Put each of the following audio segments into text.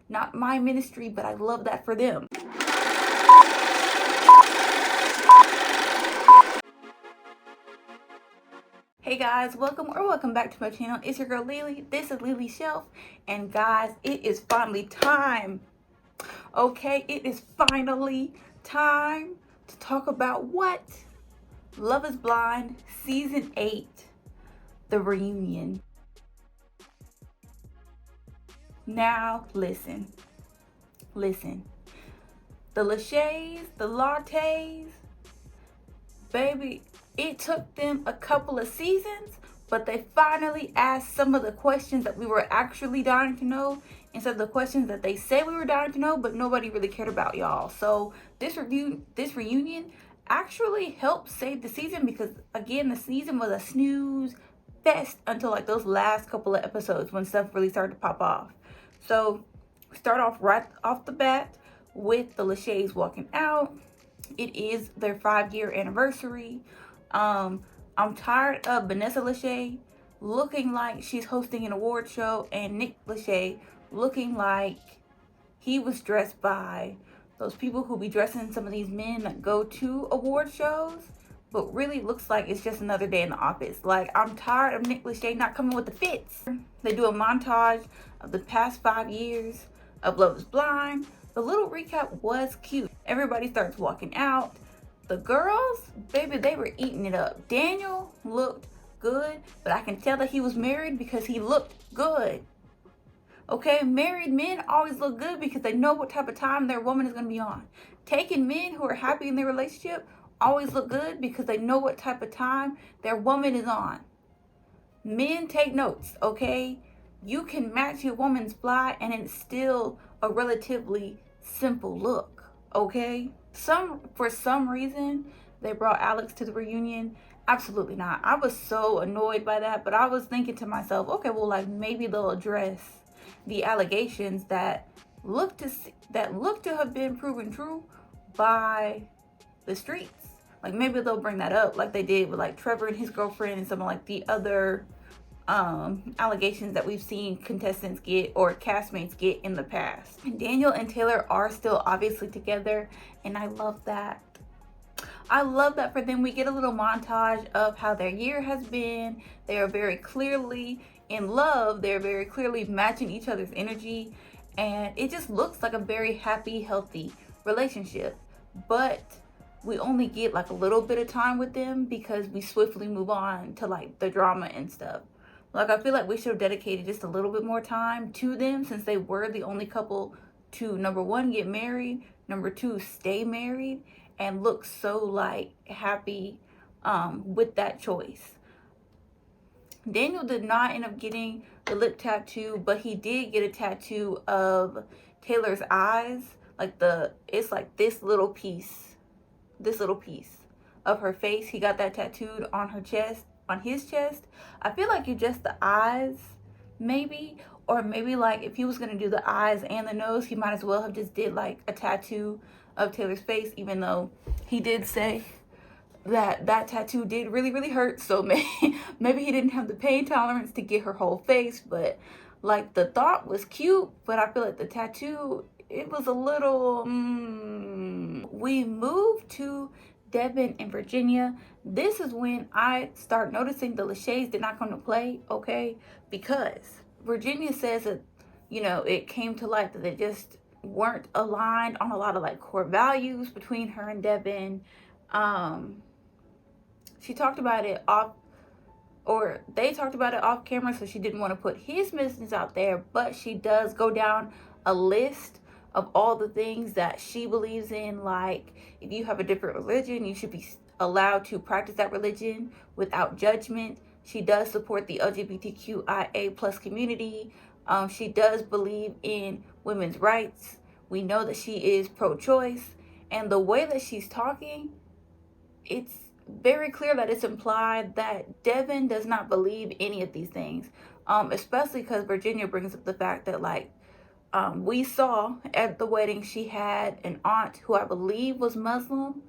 Not my ministry, but I love that for them. Hey guys, welcome back to my channel. It's your girl Lily. This is Lily Shelf, and guys, it is finally time. Okay, it is finally time to talk about what? Love is Blind Season 8, the reunion. Now, listen. The Lacheys, the Lacheys, baby, it took them a couple of seasons, but they finally asked some of the questions that we were actually dying to know instead of the questions that they said we were dying to know, but nobody really cared about, y'all. So this reunion actually helped save the season because, again, the season was a snooze fest until like those last couple of episodes when stuff really started to pop off. So we start off right off the bat with the Lacheys walking out. It is their 5-year anniversary. I'm tired of Vanessa Lachey looking like she's hosting an award show and Nick Lachey looking like he was dressed by those people who be dressing some of these men that go to award shows, but really looks like it's just another day in the office. Like, I'm tired of Nick Lachey not coming with the fits. They do a montage of the past 5 years of Love is Blind. The little recap was cute. Everybody starts walking out. The girls, baby, they were eating it up. Daniel looked good, but I can tell that he was married because he looked good. Okay, married men always look good because they know what type of time their woman is going to be on. Taken men who are happy in their relationship always look good because they know what type of time their woman is on. Men, take notes, okay? You can match your woman's fly and it's still a relatively simple look, okay? For some reason, they brought Alex to the reunion. Absolutely not. I was so annoyed by that, but I was thinking to myself, okay, well, like, maybe they'll address the allegations that look to have been proven true by the streets. Like, maybe they'll bring that up like they did with like Trevor and his girlfriend and some of like the other allegations that we've seen contestants get or castmates get in the past. And Daniel and Taylor are still obviously together, and I love that. I love that for them. We get a little montage of how their year has been. They are very clearly in love. They're very clearly matching each other's energy, and it just looks like a very happy, healthy relationship. But we only get like a little bit of time with them because we swiftly move on to like the drama and stuff. Like, I feel like we should have dedicated just a little bit more time to them since they were the only couple to, number one, get married, number two, stay married, and look so like happy with that choice. Daniel did not end up getting the lip tattoo, but he did get a tattoo of Taylor's eyes. Like, it's like this little piece of her face. He got that tattooed on her chest, on his chest. I feel like it's just the eyes, maybe, or maybe like if he was gonna do the eyes and the nose, he might as well have just did like a tattoo of Taylor's face, even though he did say that tattoo did really hurt. So maybe he didn't have the pain tolerance to get her whole face, but like the thought was cute, but I feel like the tattoo, it was a little We moved to Devin and Virginia. This is when I start noticing the Lacheys did not come to play, okay? Because Virginia says that, you know, it came to light that they just weren't aligned on a lot of like core values between her and Devin. She talked about it off, or they talked about it off camera, so she didn't want to put his business out there, but she does go down a list of all the things that she believes in. Like, if you have a different religion, you should be allowed to practice that religion without judgment. She does support the LGBTQIA plus community. She does believe in women's rights. We know that she is pro-choice, and the way that she's talking, it's very clear that it's implied that Devin does not believe any of these things, especially because Virginia brings up the fact that, like, we saw at the wedding she had an aunt who I believe was Muslim,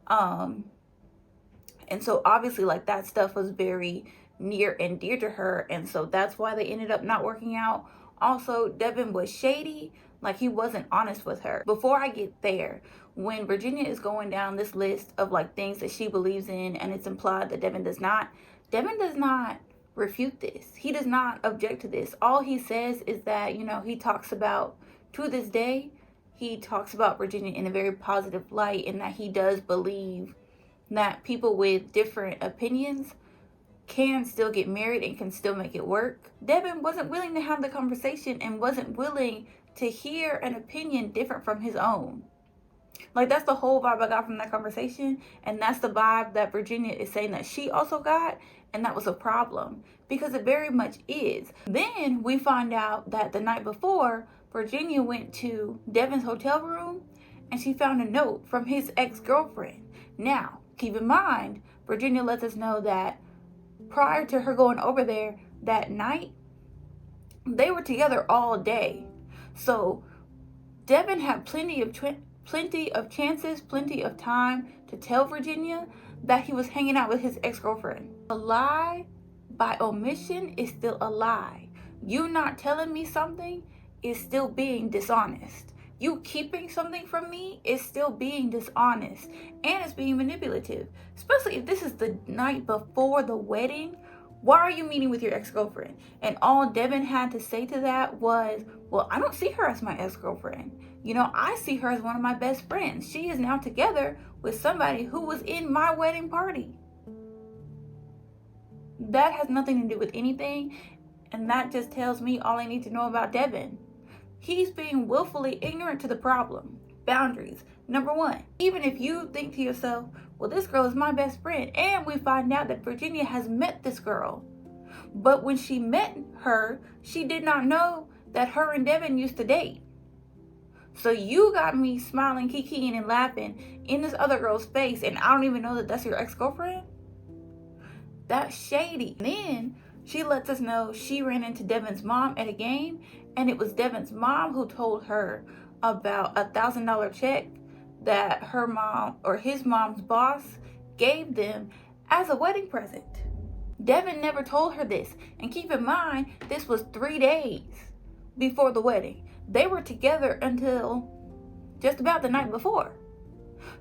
and so obviously like that stuff was very near and dear to her, and so that's why they ended up not working out Also, Devin was shady, like he wasn't honest with her. Before I get there, when Virginia is going down this list of like things that she believes in, and it's implied that Devin does not refute this. He does not object to this. All he says is that, he talks about, to this day, he talks about Virginia in a very positive light, and that he does believe that people with different opinions can still get married and can still make it work. Devin wasn't willing to have the conversation and wasn't willing to hear an opinion different from his own. Like, that's the whole vibe I got from that conversation, and that's the vibe that Virginia is saying that she also got, and that was a problem, because it very much is. Then we find out that the night before, Virginia went to Devin's hotel room, and she found a note from his ex-girlfriend. Now, keep in mind, Virginia lets us know that prior to her going over there that night, they were together all day. So Devin had plenty of chances, plenty of time to tell Virginia that he was hanging out with his ex-girlfriend. A lie by omission is still a lie. You not telling me something is still being dishonest. You keeping something from me is still being dishonest, and it's being manipulative. Especially if this is the night before the wedding. Why are you meeting with your ex-girlfriend? And all Devin had to say to that was, well, I don't see her as my ex-girlfriend. I see her as one of my best friends. She is now together with somebody who was in my wedding party. That has nothing to do with anything, and that just tells me all I need to know about Devin. He's being willfully ignorant to the problem. Boundaries. Number one, even if you think to yourself, well, this girl is my best friend, and we find out that Virginia has met this girl, but when she met her, she did not know that her and Devin used to date. So you got me smiling, kikiing, and laughing in this other girl's face, and I don't even know that that's your ex-girlfriend? That's shady. And then she lets us know she ran into Devin's mom at a game, and it was Devin's mom who told her about a $1,000 check that her mom or his mom's boss gave them as a wedding present. Devin never told her this. And keep in mind, this was 3 days before the wedding. They were together until just about the night before.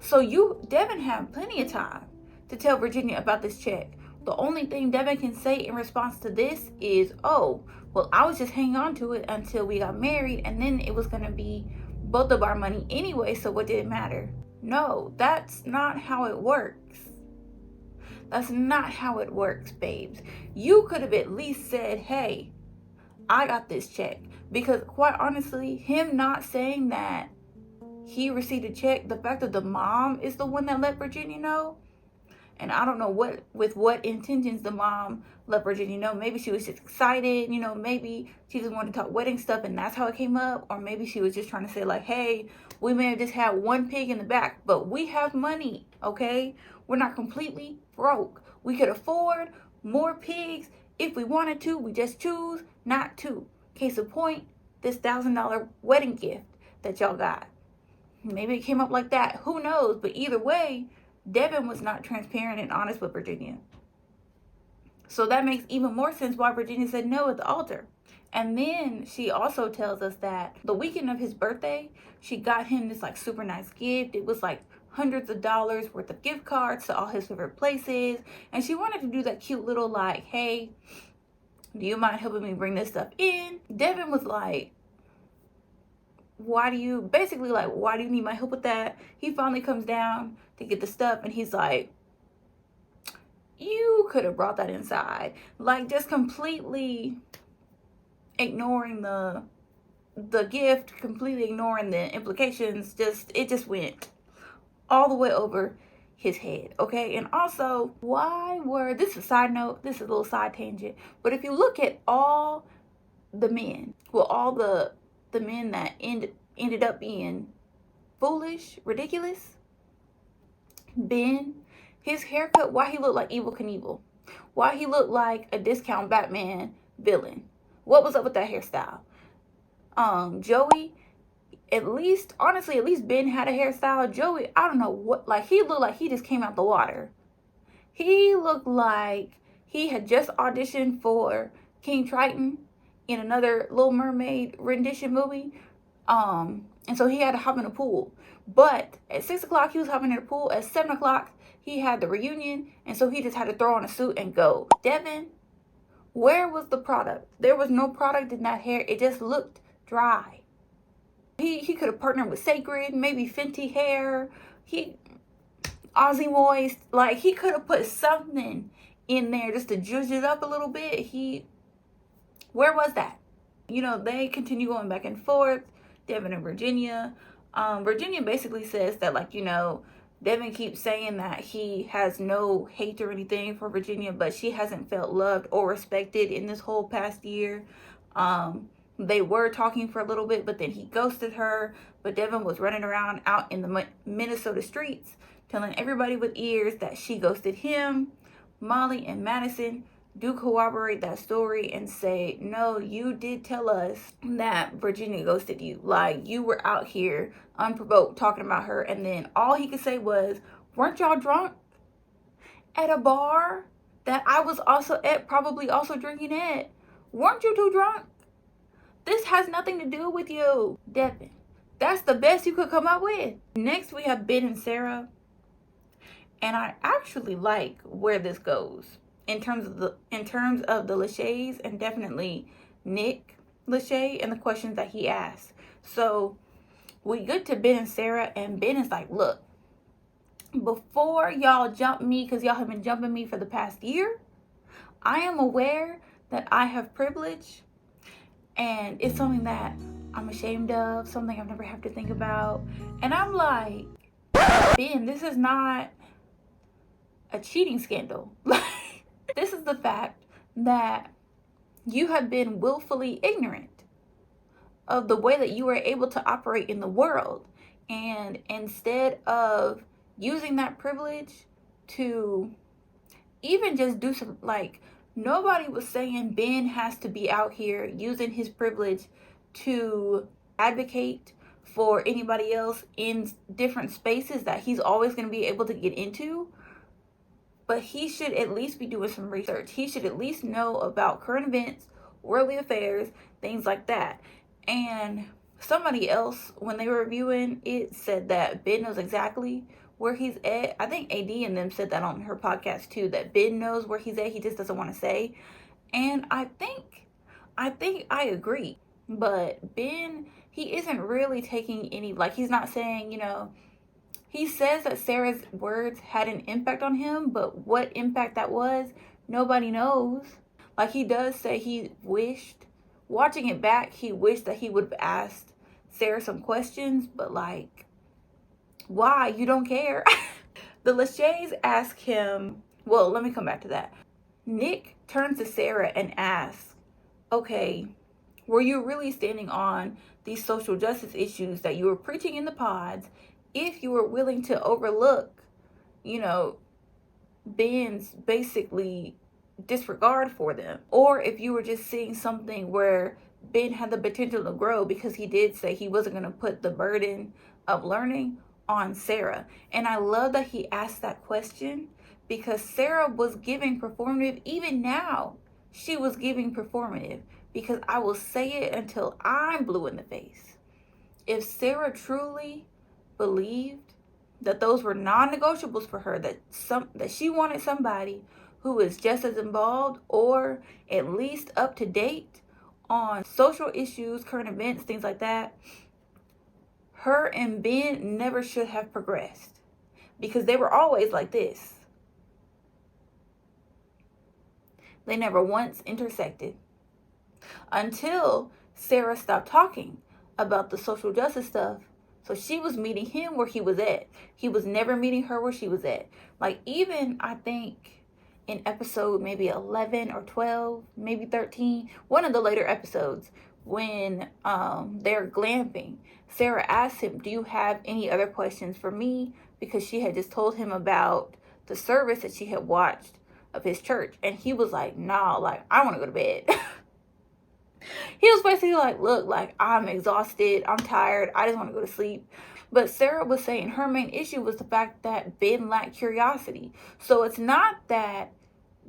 So Devin had plenty of time to tell Virginia about this check. The only thing Devin can say in response to this is, oh, well, I was just hanging on to it until we got married, and then it was going to be both of our money anyway, so what did it matter? No, that's not how it works. That's not how it works, babes. You could have at least said, hey, I got this check. Because quite honestly, him not saying that he received a check, the fact that the mom is the one that let Virginia know, and I don't know with what intentions the mom let Virginia know. Maybe she was just excited, maybe she just wanted to talk wedding stuff and that's how it came up. Or maybe she was just trying to say like, hey, we may have just had one pig in the back, but we have money, okay? We're not completely broke. We could afford more pigs if we wanted to. We just choose not to. Case in point, this $1,000 wedding gift that y'all got. Maybe it came up like that. Who knows? But either way, Devin was not transparent and honest with Virginia. So that makes even more sense why Virginia said no at the altar. And then she also tells us that the weekend of his birthday, she got him this like super nice gift. It was like hundreds of dollars worth of gift cards to all his favorite places. And she wanted to do that cute little like, hey, do you mind helping me bring this stuff in? Devin was like, why do you need my help with that? He finally comes down to get the stuff and he's like, you could have brought that inside. Like, just completely ignoring the gift, completely ignoring the implications. It just went all the way over his head, okay? And also, this is a side note, this is a little side tangent, but if you look at all the men, all the men that ended up being foolish, ridiculous, Ben, his haircut, why he looked like Evel Knievel, why he looked like a discount Batman villain. What was up with that hairstyle? Joey, at least Ben had a hairstyle. Joey, I don't know what, like, he looked like he just came out the water. He looked like he had just auditioned for King Triton in another Little Mermaid rendition movie. And so he had to hop in the pool. But at 6 o'clock, he was hopping in the pool. At 7 o'clock, he had the reunion. And so he just had to throw on a suit and go. Devin, where was the product? There was no product in that hair. It just looked dry. He could have partnered with Sacred, maybe Fenty hair. Aussie Moist. Like, he could have put something in there just to zhuzh it up a little bit. Where was that? You know, they continue going back and forth. Devin and Virginia. Virginia basically says that, like, you know, Devin keeps saying that he has no hate or anything for Virginia, but she hasn't felt loved or respected in this whole past year. They were talking for a little bit, but then he ghosted her. But Devin was running around out in the Minnesota streets telling everybody with ears that she ghosted him. Molly and Madison do corroborate that story and say, no, you did tell us that Virginia ghosted you. Like, you were out here unprovoked talking about her, and then all he could say was, weren't y'all drunk at a bar that I was also at, probably also drinking at? Weren't you too drunk? This has nothing to do with you, Devin. That's the best you could come up with. Next, we have Ben and Sarah. And I actually like where this goes in terms of the Lacheys, and definitely Nick Lachey and the questions that he asked. So we get to Ben and Sarah, and Ben is like, look, before y'all jump me, because y'all have been jumping me for the past year, I am aware that I have privilege, and it's something that I'm ashamed of, something I've never had to think about. And I'm like, Ben, this is not a cheating scandal. This is the fact that you have been willfully ignorant of the way that you are able to operate in the world. And instead of using that privilege to even just do some, like, nobody was saying Ben has to be out here using his privilege to advocate for anybody else in different spaces that he's always going to be able to get into. But he should at least be doing some research. He should at least know about current events, worldly affairs, things like that. And somebody else, when they were reviewing it, said that Ben knows exactly where he's at. I think AD and them said that on her podcast too, that Ben knows where he's at. He just doesn't want to say. And I think I agree. But Ben, he isn't really taking any, like, he's not saying, you know, he says that Sarah's words had an impact on him, but what impact that was, nobody knows. Like, he does say he wished, watching it back, he wished that he would have asked Sarah some questions, but, like, why? You don't care. The Lacheys ask him, well, let me come back to that. Nick turns to Sarah and asks, okay, were you really standing on these social justice issues that you were preaching in the pods if you were willing to overlook, you know, Ben's basically disregard for them? Or if you were just seeing something where Ben had the potential to grow, because he did say he wasn't going to put the burden of learning on Sarah. And I love that he asked that question, because Sarah was giving performative. Even now, she was giving performative, because I will say it until I'm blue in the face. If Sarah truly believed that those were non-negotiables for her, that she wanted somebody who is just as involved or at least up to date on social issues, current events, things like that, her and Ben never should have progressed, because they were always like this. They never once intersected until Sarah stopped talking about the social justice stuff. So she was meeting him where he was at. He was never meeting her where she was at. Like, even, I think, in episode maybe 11 or 12, maybe 13, one of the later episodes, when they're glamping, Sarah asked him, do you have any other questions for me? Because she had just told him about the service that she had watched of his church. And he was like, nah, like, I want to go to bed. He was basically like, look, like, I'm exhausted, I'm tired, I just want to go to sleep. But Sarah was saying her main issue was the fact that Ben lacked curiosity. So it's not that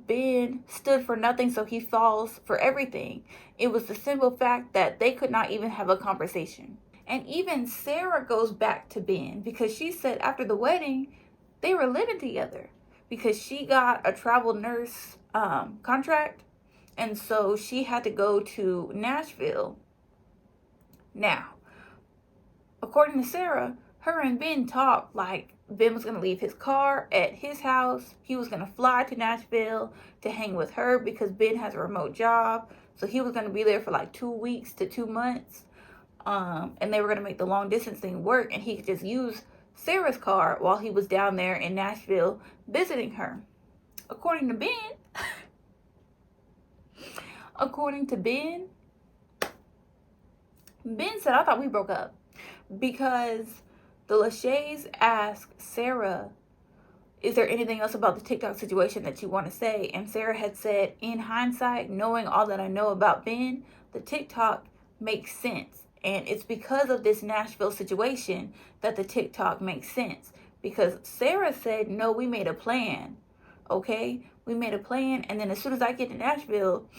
Ben stood for nothing, so he falls for everything. It was the simple fact that they could not even have a conversation. And even Sarah goes back to Ben because she said after the wedding, they were living together because she got a travel nurse contract. And so she had to go to Nashville. Now, according to Sarah, her and Ben talked like Ben was going to leave his car at his house. He was going to fly to Nashville to hang with her because Ben has a remote job. So he was going to be there for like 2 weeks to 2 months. And they were going to make the long distance thing work. And he could just use Sarah's car while he was down there in Nashville visiting her. According to Ben, Ben said, I thought we broke up because the Lacheys asked Sarah, is there anything else about the TikTok situation that you want to say? And Sarah had said, in hindsight, knowing all that I know about Ben, the TikTok makes sense. And it's because of this Nashville situation that the TikTok makes sense. Because Sarah said, no, we made a plan. Okay? We made a plan. And then as soon as I get to Nashville,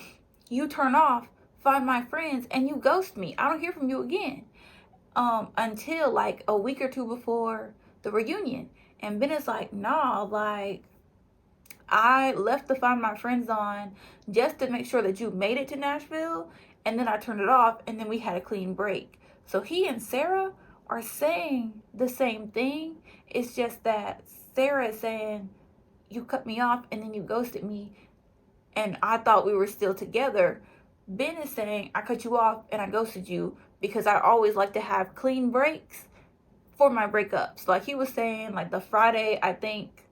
you turn off, find my friends, and you ghost me. I don't hear from you again. Until like a week or two before the reunion. And Ben is like, nah, like, I left the Find My Friends on just to make sure that you made it to Nashville. And then I turned it off, and then we had a clean break. So he and Sarah are saying the same thing. It's just that Sarah is saying, you cut me off, and then you ghosted me, and I thought we were still together. Ben is saying, I cut you off, and I ghosted you, because I always like to have clean breaks for my breakups. Like he was saying, like the Friday, I think,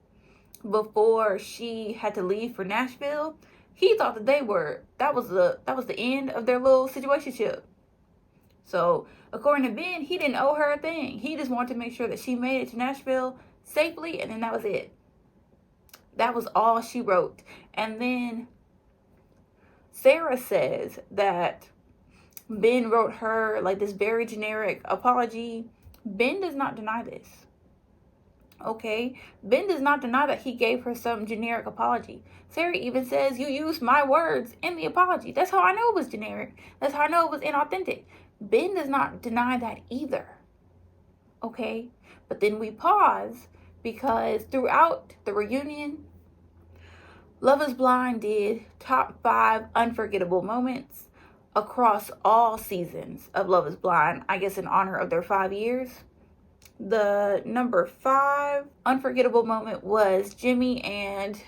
before she had to leave for Nashville, he thought that that was the end of their little situationship. So according to Ben, he didn't owe her a thing. He just wanted to make sure that she made it to Nashville safely, and then that was it. That was all she wrote. And then Sarah says that Ben wrote her like this very generic apology. Ben does not deny this. Okay? Ben does not deny that he gave her some generic apology. Sarah even says, you used my words in the apology. That's how I know it was generic. That's how I know it was inauthentic. Ben does not deny that either. Okay? But then we pause because throughout the reunion, Love is Blind did top 5 unforgettable moments across all seasons of Love is Blind, I guess in honor of their 5 years. The number 5 unforgettable moment was Jimmy and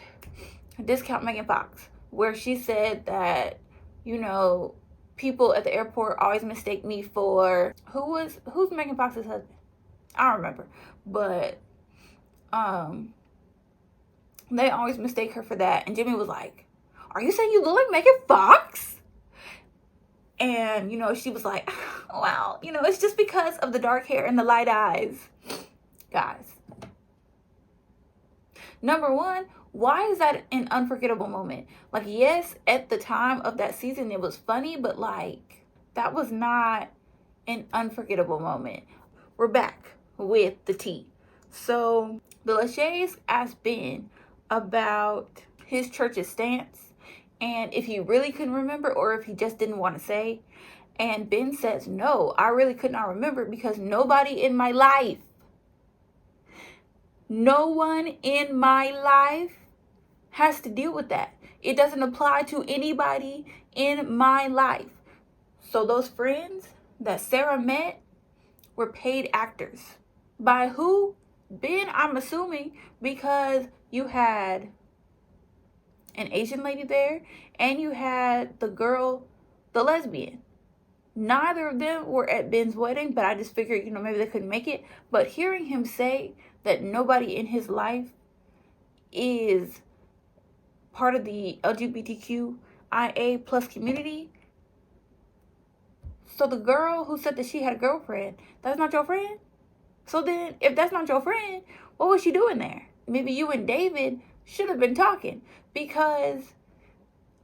Discount Megan Fox, where she said that, you know, people at the airport always mistake me for, who's Megan Fox's husband? I don't remember, but they always mistake her for that. And Jimmy was like, are you saying you look like Megan Fox? And, you know, she was like, well, you know, it's just because of the dark hair and the light eyes. Guys. Number 1, why is that an unforgettable moment? Like, yes, at the time of that season, it was funny, but like, that was not an unforgettable moment. We're back with the tea. So the Lacheys asked Ben about his church's stance and if he really couldn't remember or if he just didn't want to say. And Ben says, no, I really could not remember because nobody in my life, no one in my life has to deal with that. It doesn't apply to anybody in my life. So those friends that Sarah met were paid actors. By who? Ben, I'm assuming, because you had an Asian lady there and you had the girl, the lesbian. Neither of them were at Ben's wedding, but I just figured, you know, maybe they couldn't make it. But hearing him say that nobody in his life is part of the LGBTQIA plus community. So the girl who said that she had a girlfriend, that's not your friend? So then, if that's not your friend, what was she doing there? Maybe you and David should have been talking, because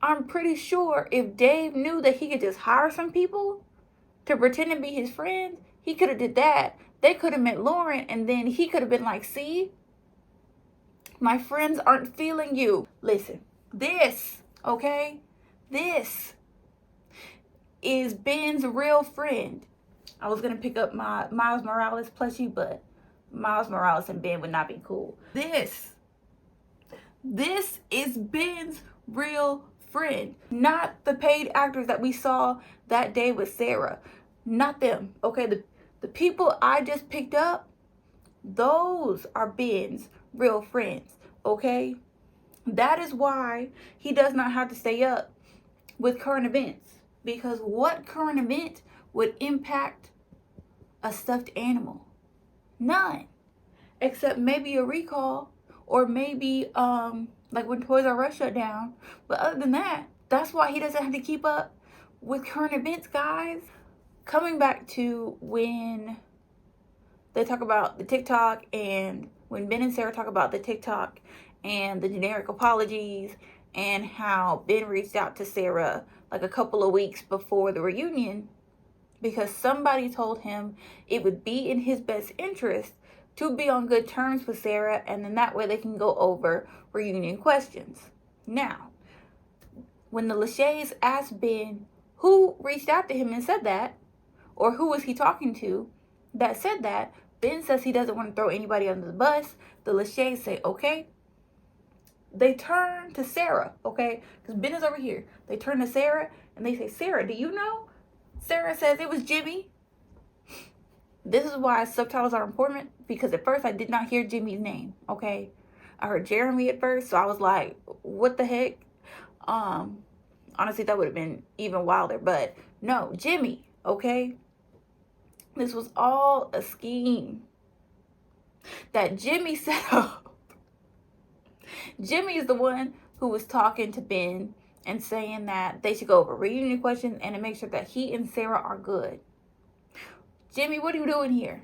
I'm pretty sure if Dave knew that he could just hire some people to pretend to be his friends, he could have did that. They could have met Lauren, and then he could have been like, see, my friends aren't feeling you. Listen, This, okay? This is Ben's real friend. I was going to pick up my Miles Morales plushie, but Miles Morales and Ben would not be cool. This is Ben's real friend, not the paid actors that we saw that day with Sarah. Not them, okay? The people I just picked up, those are Ben's real friends, okay? That is why he does not have to stay up with current events. Because what current event would impact a stuffed animal? None. Except maybe a recall, or maybe like when Toys R Us shut down. But other than that, that's why he doesn't have to keep up with current events, guys. Coming back to when they talk about the TikTok, and when Ben and Sarah talk about the TikTok and the generic apologies, and how Ben reached out to Sarah like a couple of weeks before the reunion because somebody told him it would be in his best interest to be on good terms with Sarah, and then that way they can go over reunion questions. Now, when the Lacheys asked Ben who reached out to him and said that, or who was he talking to that said that, Ben says he doesn't want to throw anybody under the bus. The Lacheys say, okay. They turn to Sarah, okay? Because Ben is over here. They turn to Sarah and they say, Sarah, do you know? Sarah says, it was Jimmy. This is why subtitles are important, because at first I did not hear Jimmy's name, okay? I heard Jeremy at first, so I was like, what the heck? Honestly, that would have been even wilder, but no, Jimmy, okay? This was all a scheme that Jimmy set up. Jimmy is the one who was talking to Ben and saying that they should go over reunion questions and to make sure that he and Sarah are good. Jimmy, what are you doing here?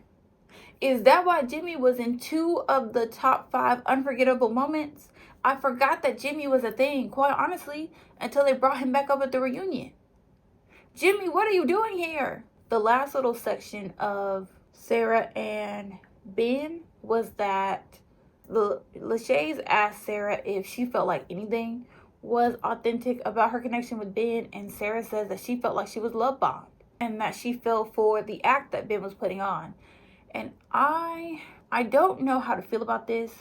Is that why Jimmy was in 2 of the top 5 unforgettable moments? I forgot that Jimmy was a thing, quite honestly, until they brought him back up at the reunion. Jimmy, what are you doing here? The last little section of Sarah and Ben was that the Lacheys asked Sarah if she felt like anything was authentic about her connection with Ben, and Sarah says that she felt like she was love bombed and that she fell for the act that Ben was putting on. And I don't know how to feel about this.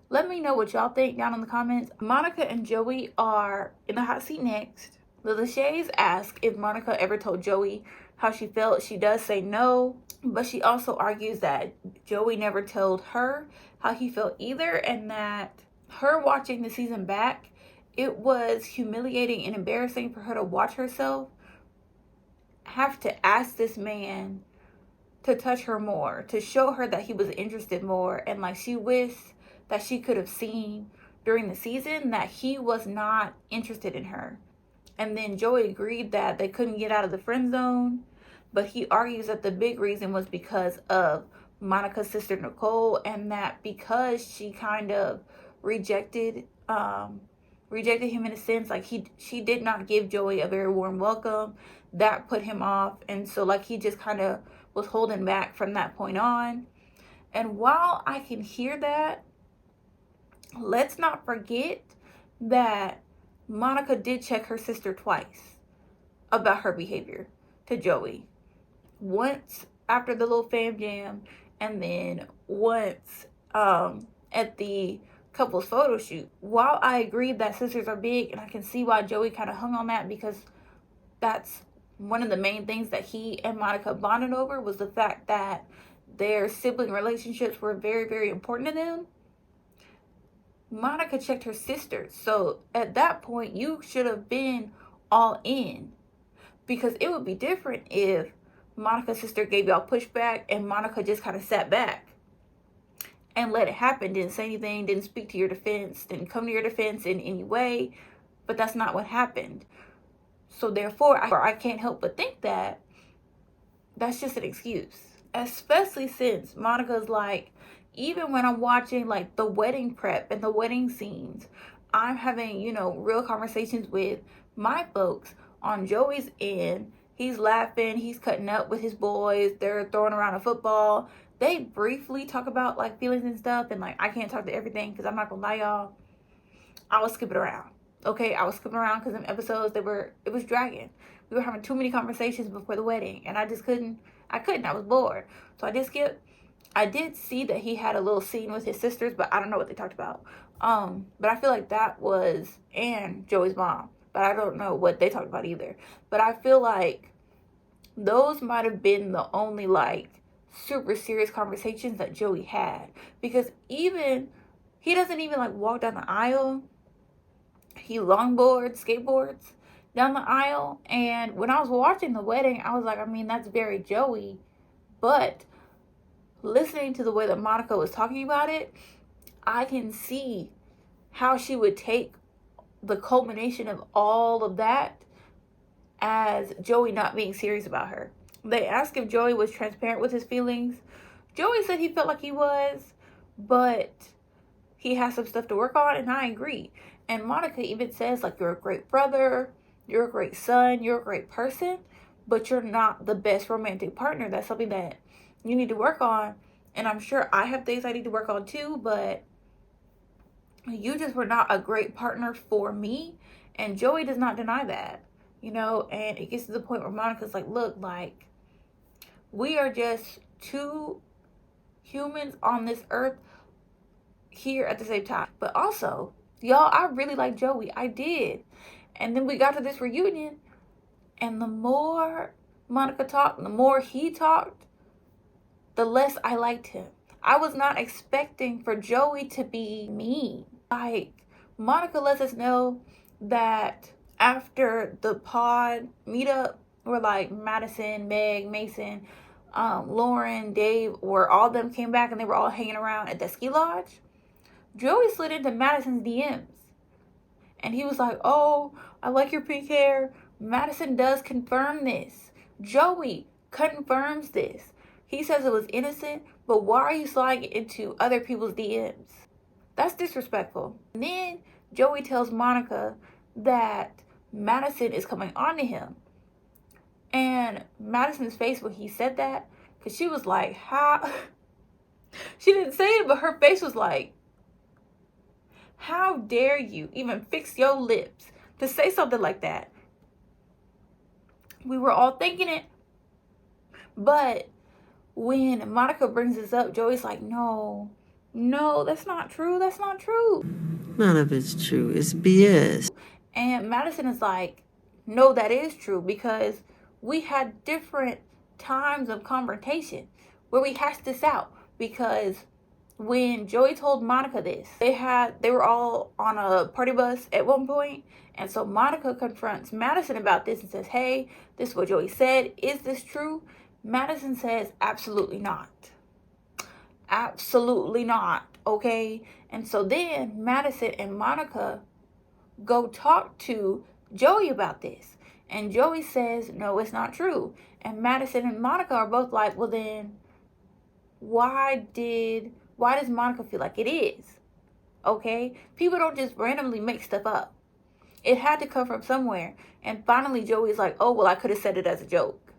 Let me know what y'all think down in the comments. Monica and Joey are in the hot seat next. The Lacheys ask if Monica ever told Joey how she felt. She does say no, but she also argues that Joey never told her how he felt either, and that her watching the season back, it was humiliating and embarrassing for her to watch herself have to ask this man to touch her more, to show her that he was interested more, and like she wished that she could have seen during the season that he was not interested in her. And then Joey agreed that they couldn't get out of the friend zone, but he argues that the big reason was because of Monica's sister Nicole, and that because she kind of rejected him in a sense, like she did not give Joey a very warm welcome, that put him off, and so like he just kind of was holding back from that point on. And while I can hear that, let's not forget that Monica did check her sister twice about her behavior to Joey. Once after the little fam jam, and then once at the couple's photo shoot. While I agree that sisters are big, and I can see why Joey kind of hung on that, because that's one of the main things that he and Monica bonded over, was the fact that their sibling relationships were very, very important to them. Monica checked her sister. So at that point, you should have been all in, because it would be different if Monica's sister gave y'all pushback and Monica just kind of sat back and let it happen, didn't say anything, didn't speak to your defense, didn't come to your defense in any way. But that's not what happened. So therefore, I can't help but think that that's just an excuse. Especially since Monica's like, even when I'm watching like the wedding prep and the wedding scenes, I'm having, real conversations with my folks on Joey's end. He's laughing, he's cutting up with his boys, they're throwing around a football. They briefly talk about like feelings and stuff, and like I can't talk to everything because I'm not gonna lie, y'all, I will skip it around. Okay, I was skipping around because in episodes it was dragging. We were having too many conversations before the wedding, and I was bored. So I did skip. I did see that he had a little scene with his sisters, but I don't know what they talked about. But I feel like that was and Joey's mom, but I don't know what they talked about either. But I feel like those might have been the only like super serious conversations that Joey had, because even he doesn't even like walk down the aisle. He longboards, skateboards down the aisle. And when I was watching the wedding, I was like, I mean, that's very Joey. But listening to the way that Monica was talking about it, I can see how she would take the culmination of all of that as Joey not being serious about her. They asked if Joey was transparent with his feelings. Joey said he felt like he was, but he has some stuff to work on, and I agree. And Monica even says, like, you're a great brother, you're a great son, you're a great person, but you're not the best romantic partner. That's something that you need to work on. And I'm sure I have things I need to work on too, but you just were not a great partner for me. And Joey does not deny that, you know. And it gets to the point where Monica's like, look, like, we are just two humans on this earth here at the same time. But also, y'all, I really like Joey. I did. And then we got to this reunion, and the more Monica talked, the more he talked, the less I liked him. I was not expecting for Joey to be mean. Like, Monica lets us know that after the pod meetup, where like Madison, Meg, Mason, Lauren, Dave, where all of them came back and they were all hanging around at the ski lodge, Joey slid into Madison's DMs. And he was like, oh, I like your pink hair. Madison does confirm this. Joey confirms this. He says it was innocent, but why are you sliding into other people's DMs? That's disrespectful. And then Joey tells Monica that Madison is coming on to him. And Madison's face when he said that, because she was like, how? She didn't say it, but her face was like, how dare you even fix your lips to say something like that? We were all thinking it. But when Monica brings this up, Joey's like, no, that's not true. That's not true. None of it's true. It's BS. And Madison is like, no, that is true, because we had different times of confrontation where we hashed this out. Because when Joey told Monica this, they were all on a party bus at one point, and so Monica confronts Madison about this and says, hey, this is what Joey said. Is this true? Madison says, absolutely not. Absolutely not, okay? And so then Madison and Monica go talk to Joey about this. And Joey says, no, it's not true. And Madison and Monica are both like, well then, why does Monica feel like it is? Okay? People don't just randomly make stuff up. It had to come from somewhere. And finally Joey's like, oh, well, I could have said it as a joke.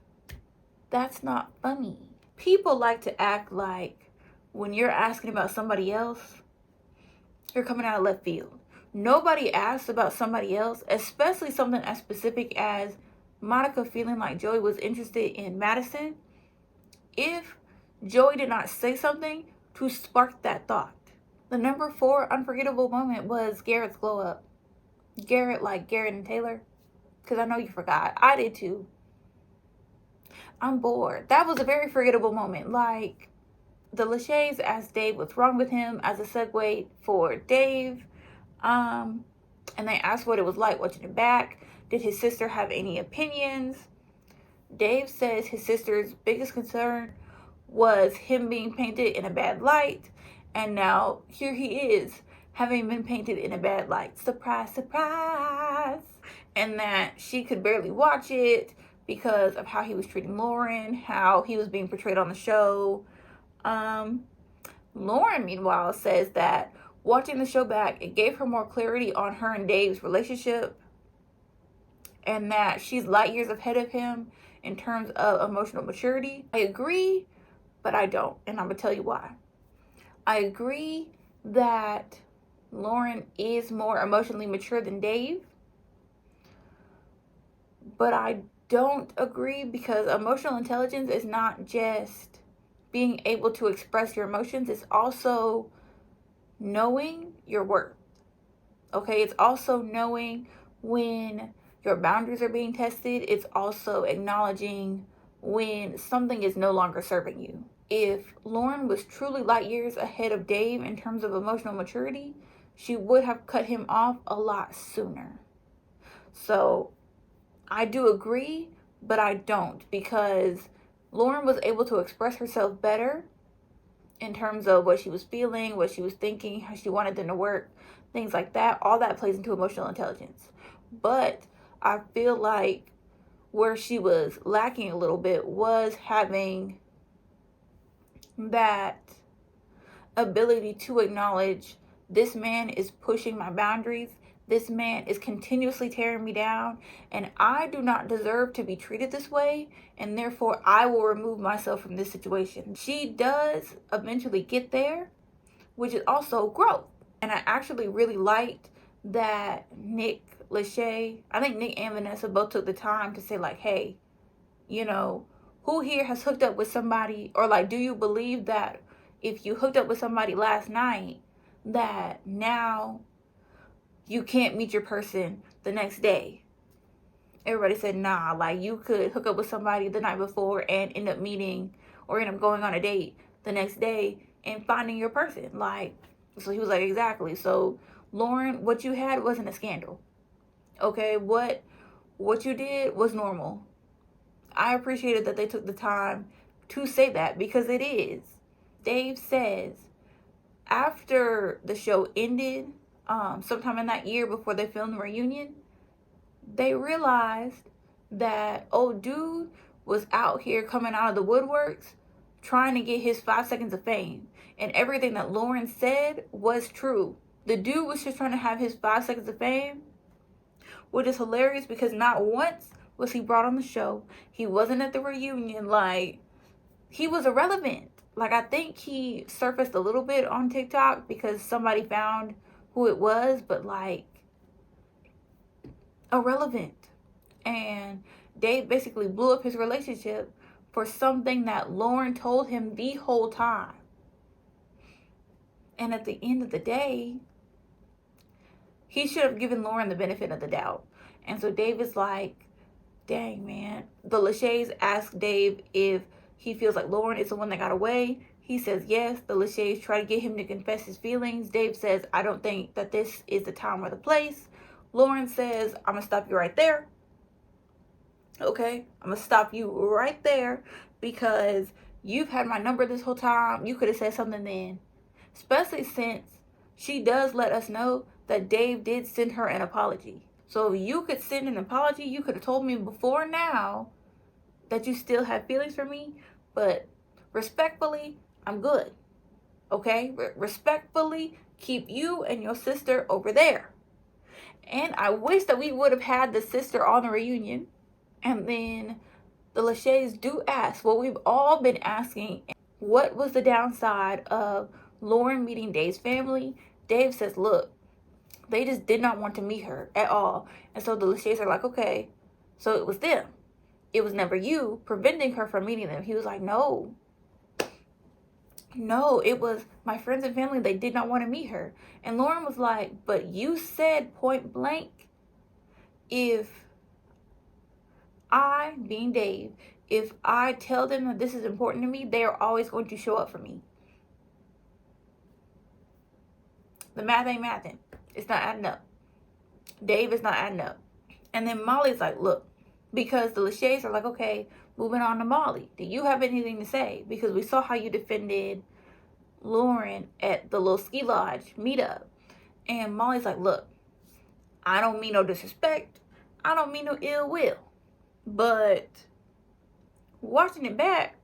That's not funny. People like to act like when you're asking about somebody else, you're coming out of left field. Nobody asks about somebody else, especially something as specific as Monica feeling like Joey was interested in Madison, if Joey did not say something to spark that thought. The number 4 unforgettable moment was Garrett's glow up. Garrett, like Garrett and Taylor, because I know you forgot. I did too. I'm bored. That was a very forgettable moment. Like, the Lacheys asked Dave what's wrong with him as a segue for Dave. And they asked what it was like watching him back. Did his sister have any opinions? Dave says his sister's biggest concern was him being painted in a bad light. And now here he is, having been painted in a bad light. Surprise, surprise. And that she could barely watch it because of how he was treating Lauren, how he was being portrayed on the show. Lauren, meanwhile, says that watching the show back, it gave her more clarity on her and Dave's relationship, and that she's light years ahead of him in terms of emotional maturity. I agree, but I don't, and I'm gonna tell you why. I agree that Lauren is more emotionally mature than Dave. But I don't agree, because emotional intelligence is not just being able to express your emotions, it's also knowing your worth. Okay, it's also knowing when your boundaries are being tested. It's also acknowledging when something is no longer serving you. If Lauren was truly light years ahead of Dave in terms of emotional maturity, she would have cut him off a lot sooner. So I do agree, but I don't, because Lauren was able to express herself better in terms of what she was feeling, what she was thinking, how she wanted them to work, things like that. All that plays into emotional intelligence. But I feel like where she was lacking a little bit was having that ability to acknowledge, this man is pushing my boundaries. This man is continuously tearing me down, and I do not deserve to be treated this way, and therefore I will remove myself from this situation. She does eventually get there, which is also growth. And I actually really liked that Nick, Lacheys, I think Nick and Vanessa both took the time to say, like, hey, you know, who here has hooked up with somebody, or like, do you believe that if you hooked up with somebody last night, that now you can't meet your person the next day? Everybody said, nah, like, you could hook up with somebody the night before and end up meeting or end up going on a date the next day and finding your person. Like, so he was like, exactly. So Lauren, what you had wasn't a scandal. Okay, what you did was normal. I appreciated that they took the time to say that, because it is. Dave says after the show ended, sometime in that year before they filmed the reunion, they realized that old dude was out here coming out of the woodworks trying to get his 5 seconds of fame. And everything that Lauren said was true. The dude was just trying to have his 5 seconds of fame, which is hilarious, because not once was he brought on the show. He wasn't at the reunion. Like, he was irrelevant. Like, I think he surfaced a little bit on TikTok because somebody found who it was, but like, irrelevant. And Dave basically blew up his relationship for something that Lauren told him the whole time. And at the end of the day, he should have given Lauren the benefit of the doubt. And so Dave is like, dang, man. The Lacheys asked Dave if he feels like Lauren is the one that got away. He says yes. The Lacheys try to get him to confess his feelings. Dave says, I don't think that this is the time or the place. Lauren says, I'm going to stop you right there. Okay? I'm going to stop you right there, because you've had my number this whole time. You could have said something then. Especially since she does let us know that Dave did send her an apology. So if you could send an apology, you could have told me before now that you still have feelings for me. But respectfully, I'm good. Okay? Respectfully, keep you and your sister over there. And I wish that we would have had the sister on the reunion. And then the Lacheys do ask what we've all been asking. What was the downside of Lauren meeting Dave's family? Dave says, look, they just did not want to meet her at all. And so the Lacheys are like, okay, so it was them. It was never you preventing her from meeting them. He was like, no, it was my friends and family. They did not want to meet her. And Lauren was like, but you said point blank, if I, being Dave, if I tell them that this is important to me, they are always going to show up for me. The math ain't mathing. It's not adding up. Dave is not adding up. And then Molly's like, look, because the Lacheys are like, okay, moving on to Molly. Do you have anything to say? Because we saw how you defended Lauren at the little ski lodge meetup. And Molly's like, look, I don't mean no disrespect. I don't mean no ill will. But watching it back,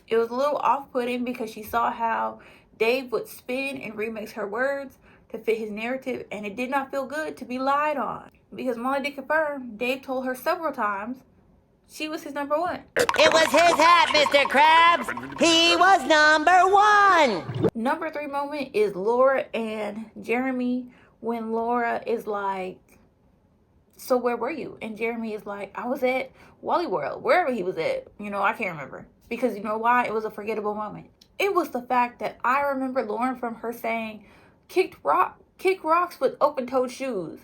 it was a little off-putting, because she saw how Dave would spin and remix her words to fit his narrative, and it did not feel good to be lied on. Because Molly did confirm, Dave told her several times she was his number one. It was his hat, Mr. Krabs. He was number one. Number 3 moment is Laura and Jeremy, when Laura is like, so where were you? And Jeremy is like, I was at Wally World, wherever he was at. I can't remember. Because you know why? It was a forgettable moment. It was the fact that I remember Lauren from her saying, kick rocks with open-toed shoes.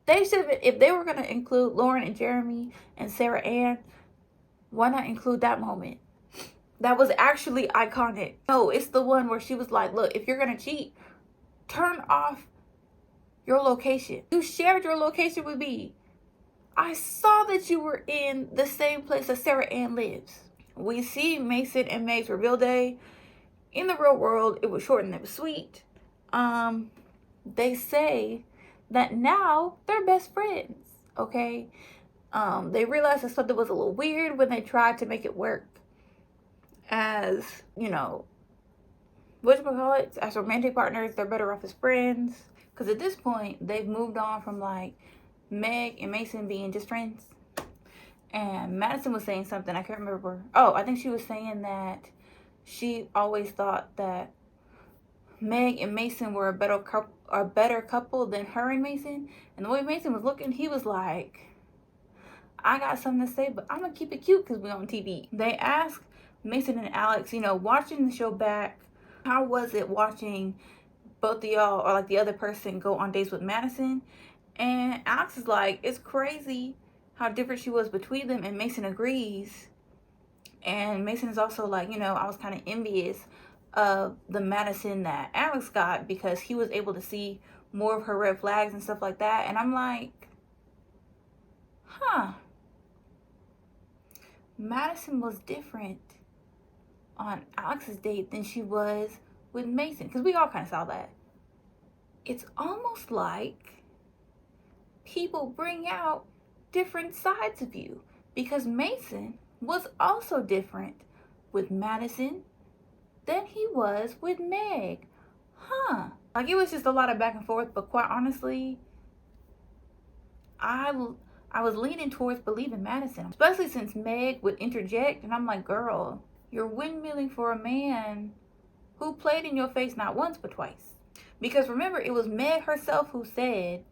They should have been, if they were going to include Lauren and Jeremy and Sarah Ann, why not include that moment? That was actually iconic. No, it's the one where she was like, look, if you're going to cheat, turn off your location. You shared your location with me. I saw that you were in the same place that Sarah Ann lives. We see Mason and Meg's reveal day. In the real world, it was short and it was sweet. They say that now they're best friends, okay? They realized that something was a little weird when they tried to make it work as, whatchamacallit, as romantic partners. They're better off as friends. Because at this point, they've moved on from like Meg and Mason being just friends. And Madison was saying something, I can't remember. Oh, I think she was saying that she always thought that Meg and Mason were a better couple than her and Mason. And the way Mason was looking, he was like, I got something to say, but I'm going to keep it cute because we're on TV. They asked Mason and Alex, watching the show back, how was it watching both of y'all or like the other person go on dates with Madison? And Alex is like, it's crazy how different she was between them. And Mason agrees. And Mason is also like, I was kind of envious of the Madison that Alex got because he was able to see more of her red flags and stuff like that. And I'm like, Madison was different on Alex's date than she was with Mason, because we all kind of saw that. It's almost like people bring out different sides of you, because Mason was also different with Madison than he was with Meg. Like, it was just a lot of back and forth, but quite honestly, I was leaning towards believing Madison, especially since Meg would interject, and I'm like, girl, you're windmilling for a man who played in your face not once but twice. Because remember, it was Meg herself who said,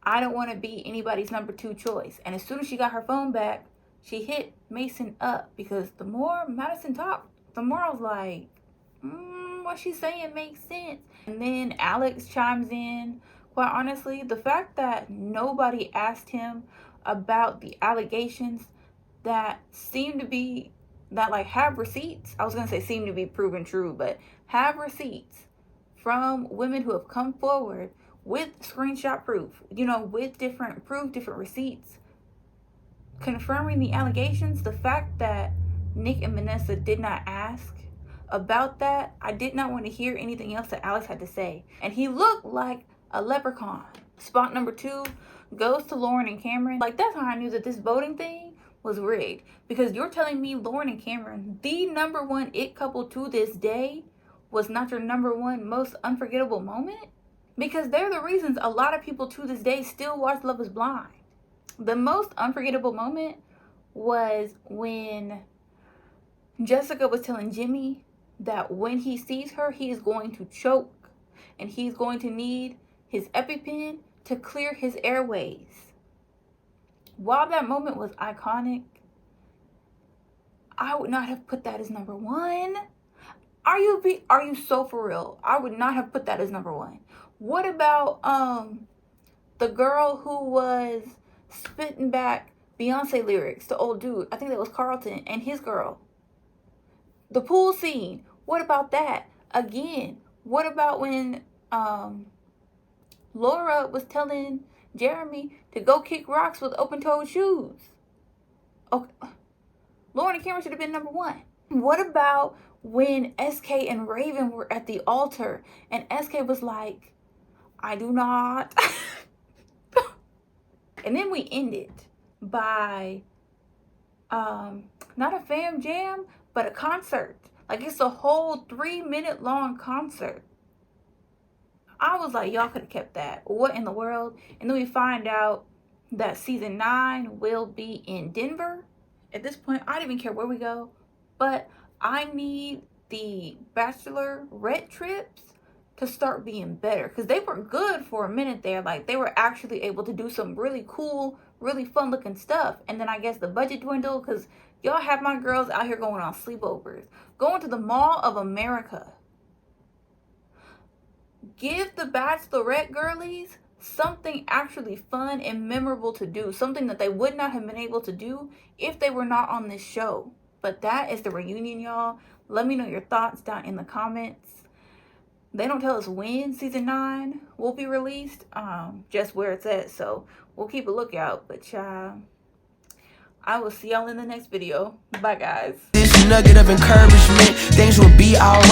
I don't want to be anybody's number 2 choice. And as soon as she got her phone back, she hit Mason up, because the more Madison talked, the more I was like, what she's saying makes sense. And then Alex chimes in. Quite honestly, the fact that nobody asked him about the allegations that seem to be, that like have receipts, I was going to say seem to be proven true, but have receipts from women who have come forward with screenshot proof, with different receipts confirming the allegations. The fact that Nick and Vanessa did not ask about that, I did not want to hear anything else that Alex had to say. And he looked like a leprechaun. Spot number 2 goes to Lauren and Cameron. Like, that's how I knew that this voting thing was rigged. Because you're telling me Lauren and Cameron, the number 1 it couple to this day, was not your number 1 most unforgettable moment? Because they're the reasons a lot of people to this day still watch Love is Blind. The most unforgettable moment was when Jessica was telling Jimmy that when he sees her, he is going to choke and he's going to need his EpiPen to clear his airways. While that moment was iconic, I would not have put that as number 1. Are you so for real? I would not have put that as number 1. What about the girl who was spitting back Beyonce lyrics to old dude? I think that was Carlton and his girl. The pool scene. What about that? Again, what about when Laura was telling Jeremy to go kick rocks with open-toed shoes? Okay. Lauren and Cameron should have been number 1. What about when SK and Raven were at the altar and SK was like, I do not. And then we ended by not a fam jam, but a concert. Like, it's a whole 3-minute long concert. I was like, y'all could have kept that. What in the world? And then we find out that season 9 will be in Denver. At this point, I don't even care where we go, but I need the bachelorette trips to start being better, because they were good for a minute there. Like, they were actually able to do some really cool, really fun looking stuff. And then I guess the budget dwindled, because y'all have my girls out here going on sleepovers, going to the Mall of America. Give the bachelorette girlies something actually fun and memorable to do, something that they would not have been able to do if they were not on this show. But that is the reunion, y'all. Let me know your thoughts down in the comments. They don't tell us when season 9 will be released, just where it's at, so we'll keep a lookout. But I will see y'all in the next video. Bye, guys. This nugget of encouragement, things will be alright.